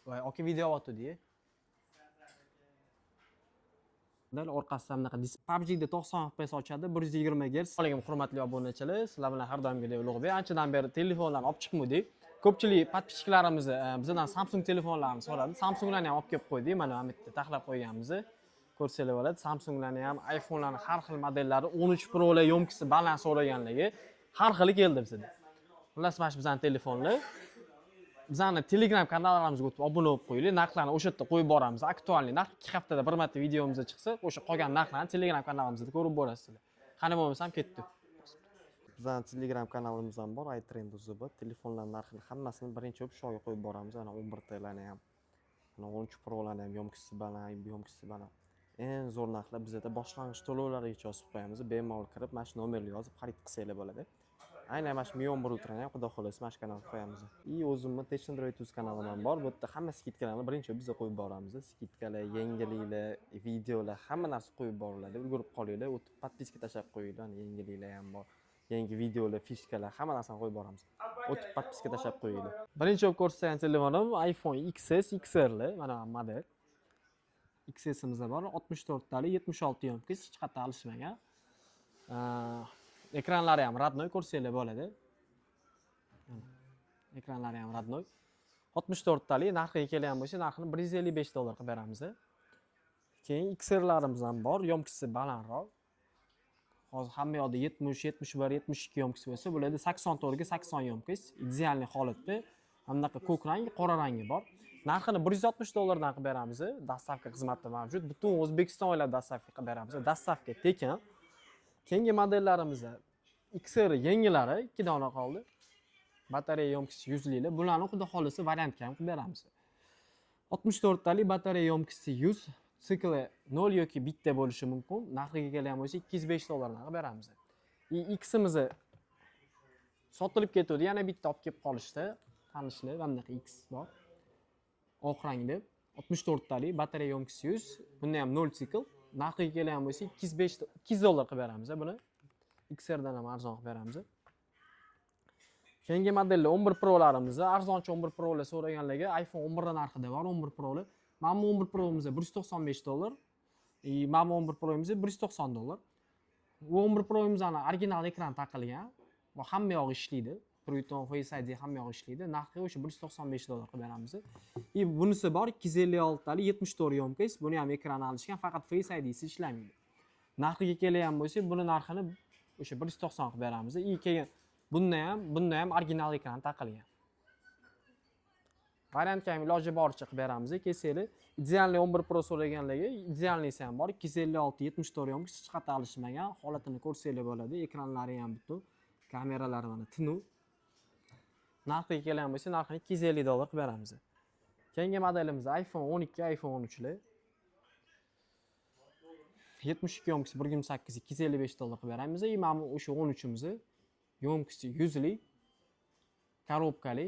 Voy, aka video o'tdi-di. Orqasida bunaqa PUBG'da 90 FPS ochadi, 120 Hz. Assalomu hurmatli obunachilar, sizlar bilan har doimgidek Ulug'bek. Anchadan beri telefonlarni olib chiqmadik. Ko'pchilik podpischikalarimiz bizdan Samsung telefonlarini so'radi. Samsunglarni ham olib kelib qo'ydik. Mana bu yerda taxlab qo'yganmiz. Ko'rsangiz bo'ladi. Samsunglarni ham, iPhone'larni har xil modellari 13 Pro'lar yomkisi baland so'raganligi har xili keldi bizda. Xullas, mana shu bizning telefonlar. Bizning Telegram kanallarimizga o'tib obuna bo'lib qo'yinglar. Narxlarni o'sha yerda qo'yib boramiz. Aktualniy narx 2 haftada bir marta videomizda chiqsa, o'sha qolgan narxlarni Telegram kanalimizda ko'rib borasizlar. Qani bo'lmasam ketdi. Bizning Telegram kanalimiz ham bor, iTrend.uz. Telefonlar narxini hammasini birinchi bo'lib shu yerga qo'yib boramiz. Ana 11 TL'ni ham, ana 13 Pro'larni ham yomkisi baland, yomkisi baland. Eng zo'r narxlar bizda boshlang'ich to'lovlarigacha yozib qo'yamiz. Bemalol kirib, mana shu nomerni yozib xarid qilsanglar bo'ladi. Aynan mana shu Mi 11 Ultra'ni ham xudo xohlasa mana shu kanalga qo'yamiz. O'zimni Tech Android Tuz kanalim ham bor. Bu yerda hamma skidkalarni birinchi bizga qo'yib boramiz. Skidkalar, yangiliklar, videolar, hamma narsa qo'yib boriladi. Ulgurib qolinglar, o'tib podpiska tashlab qo'yinglar. Yangiliklar ham bor. Yangi videolar, fishkalar, hamma narsani qo'yib boramiz. O'tib podpiska tashlab qo'yinglar. Birinchi bo'lib ko'rsatgan telefonim iPhone XS XR, mana bu model. XS'imiz bor, 64 talik, 76 yomkis, hech qayerda alishmagan. Ekranlari ham radnoy, ko'rsanglar bo'ladi. Ekranlari ham radnoy. 64 talik, narxiga kelgan bo'lsa, narxini $155 qilib beramiz. Keyin XR'larimiz ham bor, yomkisi balandroq. Hozir hamma yoqda 70, 71, 72 yomkisi bo'lsa, bularda 84 ga 80 yomkis, idealniy holatda. Hamdaqa ko'k rang, qora rangi bor. Narxini $160 dan qilib beramiz. Dastavka xizmati mavjud. Butun O'zbekiston bo'ylab dastavka qilib beramiz. Dastavka tekin. Keyingi modellarimiz XR yangilari 2 dona qoldi. Batareya yomkisi 100 lik. Bularni xudo xolisa variantga ham qilib beramiz. 64 talik batareya yomkisi 100, sikli 0 yoki bitta bo'lishi mumkin. Narxiga kelgan bo'lsa $205 dan qilib beramiz. X'imiz sotilib ketdi, yana bitta olib kelib qolishdi. Tanishlar, bunday X bor. Oq rangda 64 talik batareya yomkisi 100, bunda ham 0 sikl. Narxiga kelgan bo'lsa $205 qilib beramiz buni. XRdan ham arzon qilib beramiz. Keyingi modellar 11 Pro'larimiz, arzonchi 11 Pro'lar so'raganlarga iPhone 11 narxida bor 11 Pro'lar. Mana bu 11 Pro'miz $195, mana bu 11 Pro'miz $190. Bu 11 Pro'mizning original ekran taqilgan va hamma yog'i ishlaydi. Proton Face ID hamma yog'i ishlaydi. Narxi o'sha $195 qilib beramiz. Bunisi bor 256 talik 74 yomkis. Buni ham ekran alishgan, faqat Face ID'si ishlamaydi. Narxiga kelgan bo'lsa, buni narxini o'sha 190 qilib beramiz. Keyin bunda ham original ekran taqilgan. Variantga ham iloji boricha qilib beramiz. Kelsanglar, idealniy 11 Pro so'raganlarga idealniysi ham bor. 256 74 yomkis, hech qayerda alishmagan. Holatini ko'rsanglar bo'ladi. Ekranlari ham butun, kameralari mana tinu. Narxiga kelgan bo'lsa, narxini $250 qilib beramiz. Keyingi modelimiz iPhone 12, iPhone 13lar. 72 yomkisi 128 $255 qilib beramiz. Mana o'sha 13imiz yomkisi 100 lik, korobkali,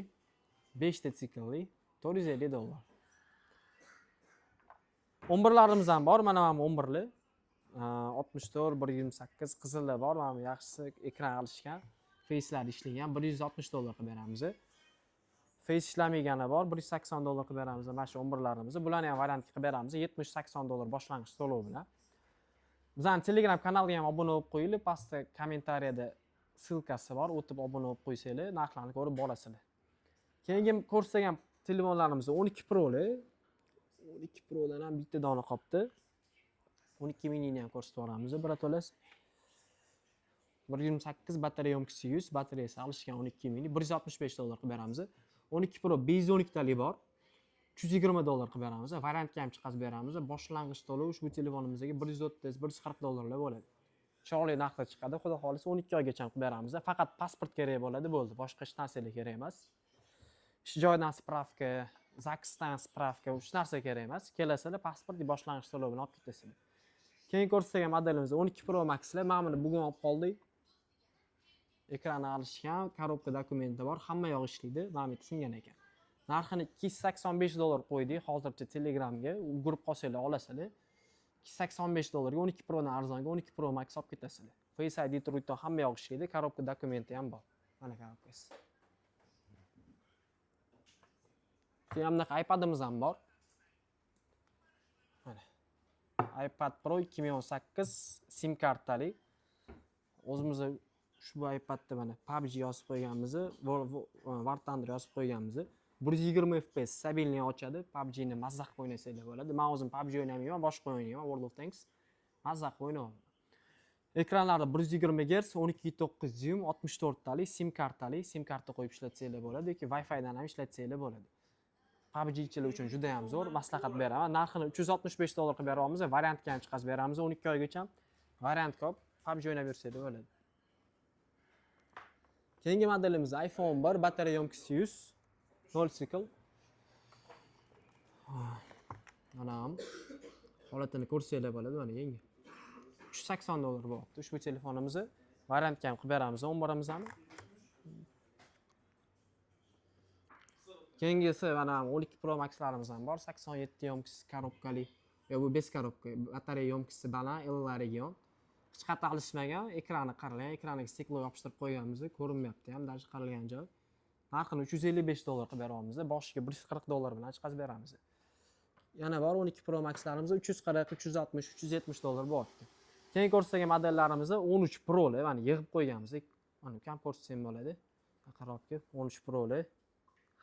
5 ta siklli, $450. 11larimiz ham bor, mana bu 11lar. 64, 128 qizillar bor, mana yaxshisi ekran alishgan. Face'lar ishlagan $160 qilib beramiz. Face ishlamaygani bor, $180 qilib beramiz. Mana shu 11larimiz. Bularni ham variantga qilib beramiz. $70-80 boshlang'ich to'lov bilan. Bizning Telegram kanalga ham obuna bo'lib qo'yinglar. Pastda kommentariyada silkasi bor. O'tib obuna bo'lib qo'ysanglar, narxlarni ko'rib borasizlar. Keyingi ko'rsagan telefonlarimiz 12 Pro'lar. 12 Pro'dan ham bitta dona qolibdi. 12 minini ham ko'rsatib boramiz. Biroto'las 128 batareya yomkisi 100, batareyasi alishgan 12 mini $165 qilib beramiz. 12 Pro 512 talik bor. $120 qilib beramiz. Variantga ham chiqazib beramiz. Boshlang'ich to'lov ushbu telefonimizga $130-140 bo'ladi. Chiroyli narxda chiqadi. Xudo xolisa 12 oygacha qilib beramiz. Faqat pasport kerak bo'ladi, bo'ldi. Boshqa hech narsalar kerak emas. Ish joyidan spravka, zaksdan spravka, hech narsa kerak emas. Kelasizlar, pasport boshlang'ich to'lov bilan olib ketasizlar. Keyin ko'rsagan modelimiz 12 Pro Max'lar. Mana buni bugun olib qoldik. Ekrani alishgan, korobka dokumenti bor, hamma yo'q ishlaydi. Mana bu singan ekan. Narxini $285 qo'ydik. Hozircha Telegramga ulgurib qolsanglar olasizlar. $285 ga 12 Pro dan arzonga 12 Pro Max olib ketasizlar. Face ID Truito hamma yo'q ishlaydi. Korobka dokumenti ham bor. Mana korobkasi. Keyin bunaqa iPadimiz ham bor. Mana. iPad Pro 2018 sim kartali. O'zimiz ushbu iPadda mana PUBG yozib qo'yganmiz, War Thunder yozib qo'yganmiz. 120 FPS stabilniy ochadi. PUBG ni mazza qilib o'ynasanglar bo'ladi. Men o'zim PUBG o'ynamayman, boshqa o'ynayman, World of Tanks. Mazza qilib o'ynayman. Ekranlari 120 Hz, 12.9 dyum, 64 talik sim kartali, sim karta qo'yib ishlatsanglar bo'ladi yoki Wi-Fi dan ham ishlatsanglar bo'ladi. PUBG'chilar uchun juda ham zo'r, maslahat beraman. Narxini $365 qilib beryapmiz, variantga ham chiqazib beramiz 12 oygacha. Variant ko'p, PUBG o'ynab yursanglar bo'ladi. Keyingi modelimiz iPhone 1, batareya yomkisi 100, 0 sikl. Mana ham holatini ko'rsanglar bo'ladi, mana yangi. $380 bo'lyapti. Ushbu telefonimizni variantga ham qilib beramiz, 11 ham. Keyingisi mana 12 Pro Max'larimiz ham bor. 87 yomkisi korobkali. Bu 5 korobka. Batareya yomkisi baland, L-region. Hech qayerda alishmagan, ekrani qaralgan, ekraniga stiklo yopishtirib qo'yganmiz, ko'rinmayapti ham, даже qaralgan joy. Narxini $355 qilib beramiz, boshiga $140 bilan chiqazib beramiz. Yana bor 12 Pro Max'larimiz 340, 360, $370 bo'lyapti. Keyin ko'rsagan modellarimiz 13 Pro'li, mana yig'ib qo'yganmiz. Mana kam ko'rsam bo'ladi. Qarabki 13 Pro'li.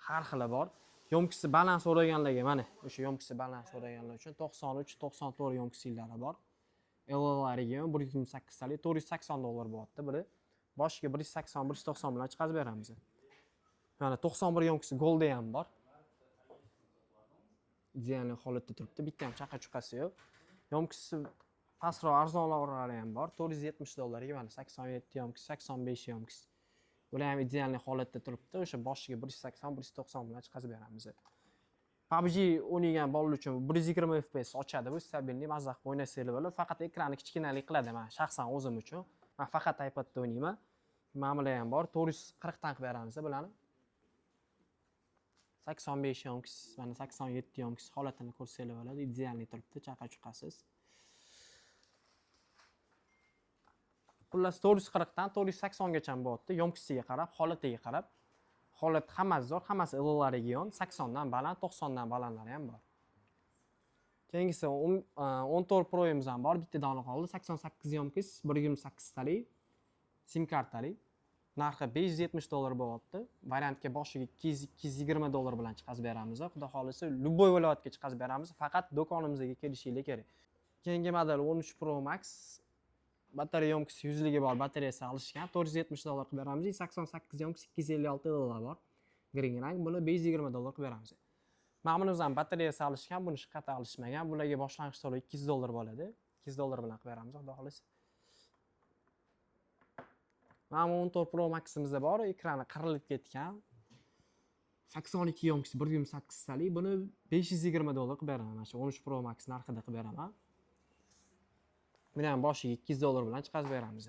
Har xili bor. Yomkisi baland so'raganlarga mana o'sha yomkisi baland so'raganlar uchun 93, 94 yomkisilari bor. L-region 128 talik $480 bo'lyapti biri. Boshiga 180, 190 bilan chiqazib beramiz. Mana 91 yomkisi Gold'da ham bor. Ideal holatda turibdi. Bitta ham chaqa-chuqasi yo'q. Yomkisi pastroq arzonlari ham bor. $470 ga mana 87 yomkisi, 85 yomkisi. Bular ham ideal holatda turibdi. O'sha boshiga 180, 190 bilan chiqazib beramiz. PUBG o'ynagan bolalar uchun 120 FPS ochadi. Bu stabilniy mazza qilib o'ynasanglar bo'ladi. Faqat ekrani kichkinalik qiladi. Men shaxsan o'zim uchun. Men faqat iPadda o'ynayman. Ma'mula ham bor. 440 dan qilib beramiz bularni. 85 yomkisi, mana 87 yomkisi holatini ko'rsanglar bo'ladi. Ideal turibdi, chaqa-chuqasiz. Xullas 440 dan 480 gacha bo'lyapti. Yomkisiga qarab, holatiga qarab. Holat hammasi zo'r, hammasi L-region, 80 dan baland, 90 dan balandlari ham bor. Keyingisi 14 Pro'miz ham bor, bitta dona qoldi. 88 yomkis, 128 talik sim kartali. Narxi $570 bo'lyapti. Variantga boshiga $220 bilan chiqazib beramiz. Xudo xolisa, любой viloyatga chiqazib beramiz. Faqat do'konimizga kelishinglar kerak. Keyingi model 13 Pro Max. Batareya yomkisi 100 bor, batareyasi alishgan. $470 qilib beramiz. 88 yomkisi $256 bor. Green rang, buni $520 qilib beramiz. Ma'munimiz ham batareyasi alishgan, buni hech qayerda alishmagan. Bularga boshlang'ich to'lov $200 bo'ladi. $200 bilan qilib beramiz, xudo xolisa. Mana 14 Pro Max'imizda bor, ekrani qirilib ketgan. 82 yomkisi 128 talik, buni $520 qilib beraman. Mana shu 13 Pro Max narxida qilib beraman. Buni ham boshiga $200 bilan chiqazib beramiz.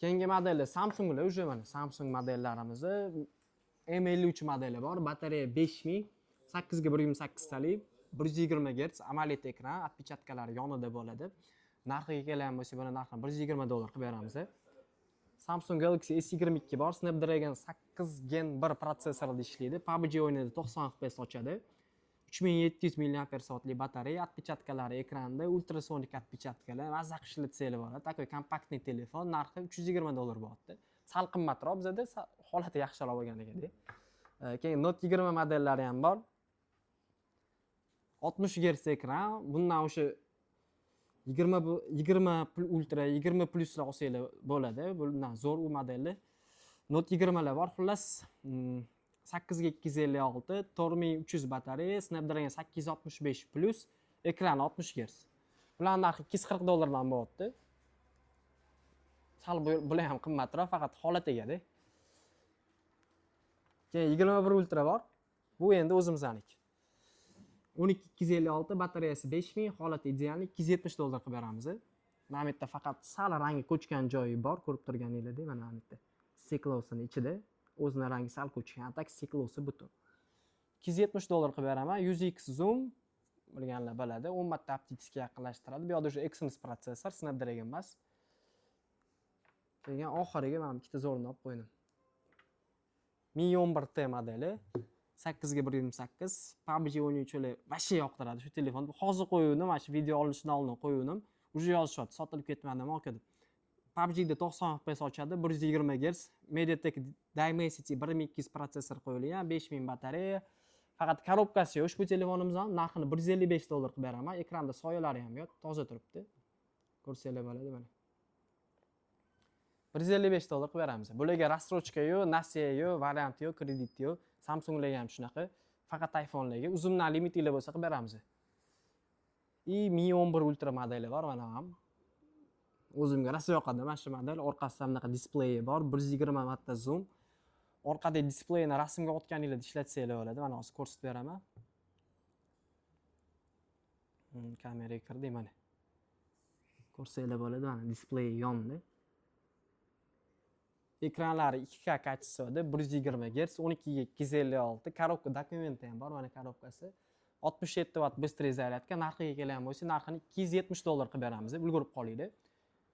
Keyingi modellar Samsunglar, o'sha mana Samsung modellarimiz M53 modeli bor. Batareya 5000, 8 ga 128 talik, 120 Hz, AMOLED ekran, отпечатkalari yonida bo'ladi. Narxiga kelgan bo'lsa, buni narxini $120 qilib beramiz. Samsung Galaxy S22 bor, Snapdragon 8 Gen 1 protsessorida ishlaydi. PUBG o'yinida 90 FPS ochadi. 3700 mAh batareya, отпечатkalari ekranda, ultrasonik отпечаткаlar, mazza qilib ishlatsanglar bo'ladi. Takoy kompaktniy telefon, narxi $320 bo'lyapti. Sal qimmatroq, bizda holati yaxshiroq bo'lganiga. Keyin Note 20 modellari ham bor. 60 Hz ekran, bundan o'sha 20 ultra, 20 pluslar olsanglar bo'ladi. Bundan zo'r u modelli. Note 20 lar bor. Xullas 8 ga 256, 4300 batareya, Snapdragon 865 plus, ekran 60 Hz. Bular narxi $240 dan bo'lyapti. Sal bular ham qimmatroq, faqat holatiga-da. Keyin 21 ultra bor. Bu endi o'zimizdaniki. 12256, batareyasi 5000, holati idealni $270 qilib beramiz. Mana bu yerda faqat sal rangi ko'chgan joyi bor, ko'rib turganingizdek, mana bu yerda. Stiklosining ichida o'zining rangi sal ko'chgan, tak stiklosi butun. $270 qilib beraman. 100x zoom bilganlar biladi. 10 marta optikasiga yaqinlashtiradi. Bu yerda o'sha Exynos protsessor, Snapdragon emas. Keyin oxiriga mana ikkita zo'rni olib qo'ydim. Mi 11T modeli 8 ga 128. PUBG o'ynayuvchi vashshe yoqtiradi shu telefonni. Hozir qo'yuvdim, mana shu video olinishdan oldin qo'yuvdim. Uje yozishyapti, sotilib ketmadimi aka deb. PUBG da 90 FPS ochadi, 120 Hz. MediaTek Dimensity 1200 protsessor qo'yilgan, 5000 batareya. Faqat korobkasi yo'q. Ushbu telefonimizni narxini $155 qilib beraman. Ekranda soyalari ham yo'q, toza turibdi. Ko'rsanglar bo'ladi mana. $155 qilib beramiz. Bularga рассрочка yo'q, nasiya yo'q, variant yo'q, kredit yo'q. Samsunglarga ham shunaqa. Faqat iPhonelarga uzundan limitinglar bo'lsa qilib beramiz. Mi 11 Ultra modeli bor mana ham. O'zimga rosa yoqadi mana shu model. Orqasida bunaqa displeyi bor, 120 marta zoom. Orqadagi displeyni rasmga otganingizda ishlatsanglar bo'ladi. Mana hozir ko'rsatib beraman. Kameraga kirdi mana. Ko'rsanglar bo'ladi, mana displey yondi. Ekranlari 2K kачествоda 120 Hz, 12 ga 256, korobka dokumenti ham bor, mana korobkasi. 67 Watt быстрый zaryadka, narxiga kelgan bo'lsa, narxini $270 qilib beramiz, ulgurib qolinglar.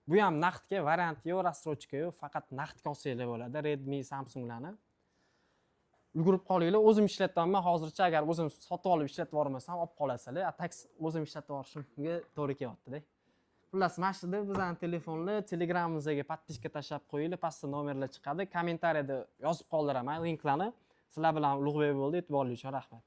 Bu ham naqdga, variant yo'q, рассрочка yo'q, faqat naqdga olsanglar bo'ladi. Redmi, Samsunglarni. Ulgurib qolinglar, o'zim ishlatyapman hozircha, agar o'zim sotib olib ishlatib yormasam, olib qolasizlar. Tax o'zim ishlatib yorishimga to'g'ri kelyapti-da. Xullas, mana shu bizning telefonlar, Telegramimizga podpiska tashlab qo'yinglar, pastda nomerlar chiqadi. Kommentariyada yozib qoldiraman linklarni. Sizlar bilan Ulug'bek bo'ldi, e'tiborli uchun rahmat.